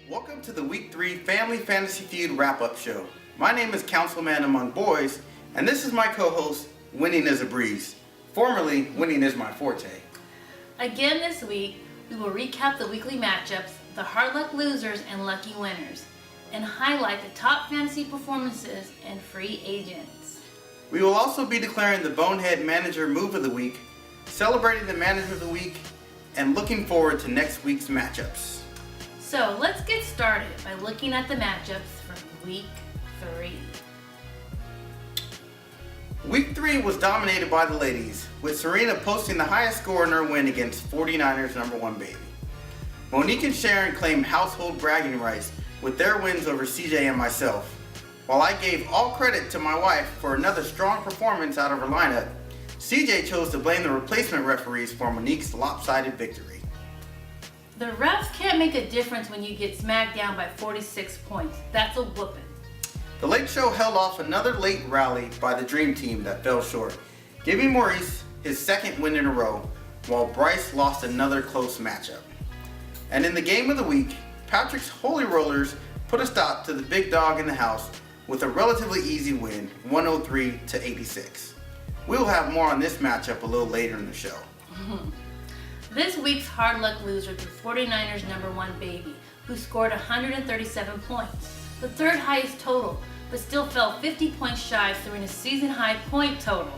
Welcome to the Week 3 Family Fantasy Feud wrap-up show. My name is Councilman Among Boys, and this is my co-host, Winning is a Breeze. Formerly, Winning is my forte. Again this week, we will recap the weekly matchups, the hard luck losers and lucky winners, and highlight the top fantasy performances and free agents. We will also be declaring the Bonehead Manager Move of the Week, celebrating the Manager of the Week, and looking forward to next week's matchups. So let's get started by looking at the matchups from Week 3. Week 3 was dominated by the ladies, with Serena posting the highest score in her win against 49ers number 1 baby. Monique and Sharon claimed household bragging rights with their wins over CJ and myself, while I gave all credit to my wife for another strong performance out of her lineup. CJ chose to blame the replacement referees for Monique's lopsided victory. The refs can't make a difference when you get smacked down by 46 points. That's a whooping. The Late Show held off another late rally by the Dream Team that fell short, giving Maurice his second win in a row, while Bryce lost another close matchup. And in the game of the week, Patrick's Holy Rollers put a stop to the big dog in the house with a relatively easy win, 103-86. We will have more on this matchup a little later in the show. This week's hard luck loser was 49ers number 1 baby, who scored 137 points, the third highest total, but still fell 50 points shy, throwing a season high point total.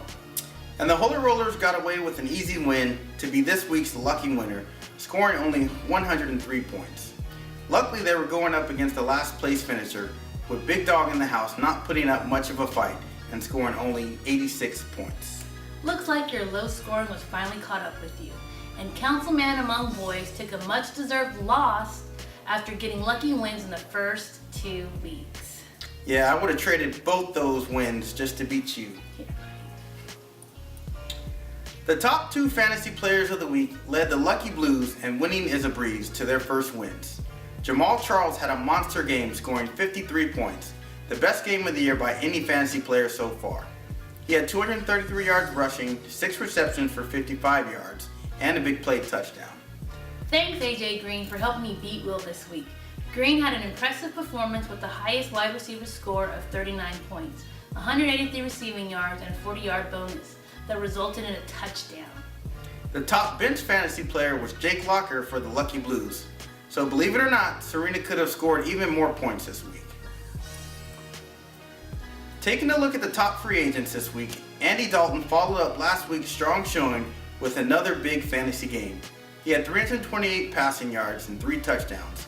And the Holy Rollers got away with an easy win to be this week's lucky winner, scoring only 103 points. Luckily, they were going up against the last place finisher, with Big Dog in the house not putting up much of a fight and scoring only 86 points. Looks like your low scoring was finally caught up with you, and Councilman Among Boys took a much-deserved loss after getting lucky wins in the first 2 weeks. Yeah, I would have traded both those wins just to beat you. Yeah. The top 2 fantasy players of the week led the Lucky Blues and Winning is a Breeze to their first wins. Jamal Charles had a monster game, scoring 53 points, the best game of the year by any fantasy player so far. He had 233 yards rushing, 6 receptions for 55 yards, and a big play touchdown. Thanks AJ Green for helping me beat Will this week. Green had an impressive performance with the highest wide receiver score of 39 points, 183 receiving yards, and a 40-yard bonus that resulted in a touchdown. The top bench fantasy player was Jake Locker for the Lucky Blues. So believe it or not, Serena could have scored even more points this week. Taking a look at the top free agents this week, Andy Dalton followed up last week's strong showing with another big fantasy game. He had 328 passing yards and 3 touchdowns.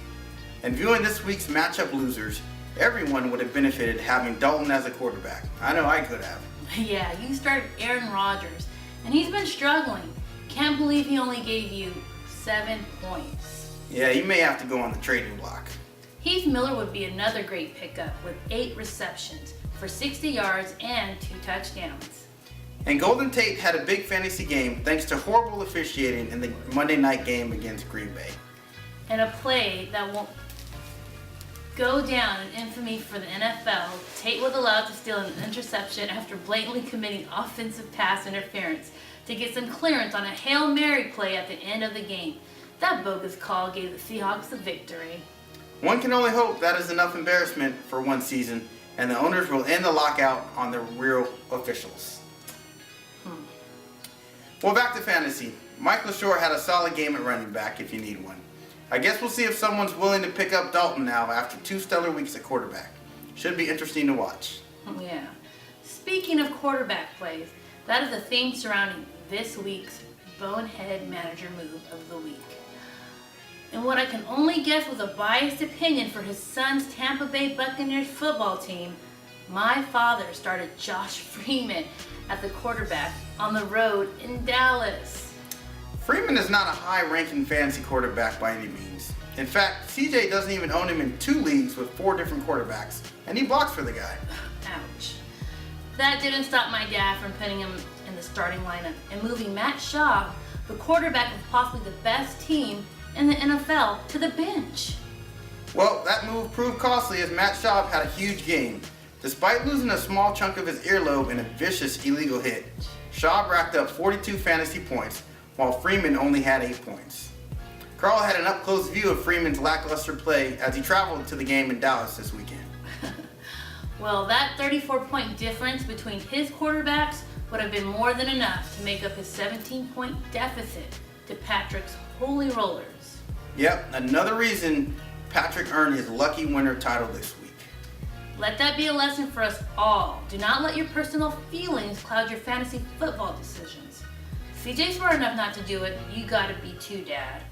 And viewing this week's matchup losers, everyone would have benefited having Dalton as a quarterback. I know I could have. Yeah, you started Aaron Rodgers, and he's been struggling. Can't believe he only gave you 7 points. Yeah, you may have to go on the trading block. Heath Miller would be another great pickup with 8 receptions for 60 yards and 2 touchdowns. And Golden Tate had a big fantasy game thanks to horrible officiating in the Monday night game against Green Bay. And a play that won't go down in infamy for the NFL, Tate was allowed to steal an interception after blatantly committing offensive pass interference to get some clearance on a Hail Mary play at the end of the game. That bogus call gave the Seahawks the victory. One can only hope that is enough embarrassment for one season, and the owners will end the lockout on the real officials. Well, back to fantasy. Mike LaShore had a solid game at running back if you need one. I guess we'll see if someone's willing to pick up Dalton now after 2 stellar weeks at quarterback. Should be interesting to watch. Yeah. Speaking of quarterback plays, that is the theme surrounding this week's Bonehead Manager Move of the Week. And what I can only guess was a biased opinion for his son's Tampa Bay Buccaneers football team, my father started Josh Freeman at the quarterback on the road in Dallas. Freeman is not a high-ranking fantasy quarterback by any means. In fact, CJ doesn't even own him in 2 leagues with 4 different quarterbacks, and he blocks for the guy. Ouch. That didn't stop my dad from putting him in the starting lineup and moving Matt Schaub, the quarterback of possibly the best team in the NFL, to the bench. Well, that move proved costly as Matt Schaub had a huge game, Despite losing a small chunk of his earlobe in a vicious illegal hit, Schaub racked up 42 fantasy points, while Freeman only had 8 points. Carl had an up-close view of Freeman's lackluster play as he traveled to the game in Dallas this weekend. Well, that 34-point difference between his quarterbacks would have been more than enough to make up his 17-point deficit to Patrick's Holy Rollers. Yep, another reason Patrick earned his lucky winner title this week. Let that be a lesson for us all. Do not let your personal feelings cloud your fantasy football decisions. CJ's smart enough not to do it. You gotta be too, Dad.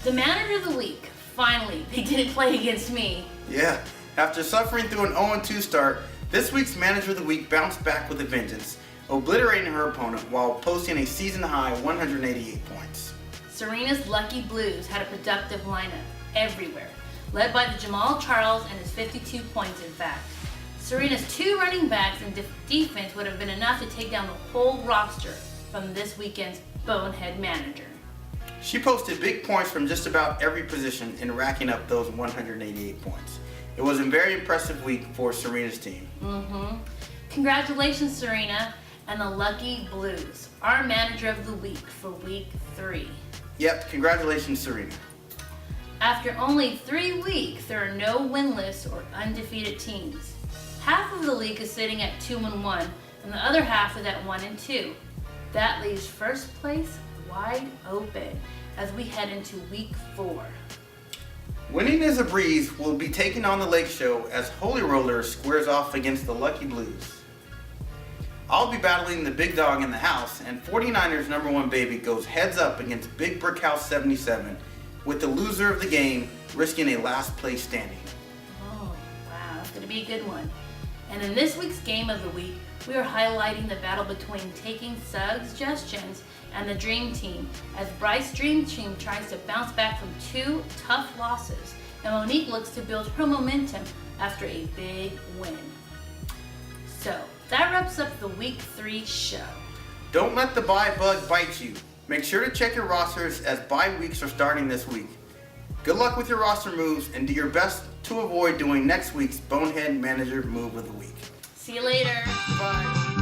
The manager of the week. Finally, they didn't play against me. Yeah, after suffering through an 0-2 start, this week's manager of the week bounced back with a vengeance, obliterating her opponent while posting a season-high 188 points. Serena's Lucky Blues had a productive lineup everywhere, led by the Jamal Charles and his 52 points in fact. Serena's 2 running backs and defense would have been enough to take down the whole roster from this weekend's bonehead manager. She posted big points from just about every position in racking up those 188 points. It was a very impressive week for Serena's team. Congratulations, Serena and the Lucky Blues, our manager of the week for week 3. Yep, congratulations, Serena. After only 3 weeks, there are no winless or undefeated teams. Half of the league is sitting at 2-1, and the other half is at 1-2. That leaves first place wide open as we head into week 4. Winning is a breeze will be taking on the Lake Show as Holy Roller squares off against the Lucky Blues. I'll be battling the big dog in the house, and 49ers #1 baby goes heads up against Big Brick House 77, with the loser of the game risking a last place standing. Oh, wow, that's going to be a good one. And in this week's game of the week, we are highlighting the battle between Taking Suggestions and the Dream Team, as Bryce's Dream Team tries to bounce back from 2 tough losses, and Monique looks to build her momentum after a big win. So, that wraps up the Week 3 show. Don't let the bye bug bite you. Make sure to check your rosters as bye weeks are starting this week. Good luck with your roster moves and do your best to avoid doing next week's Bonehead Manager Move of the Week. See you later. Bye.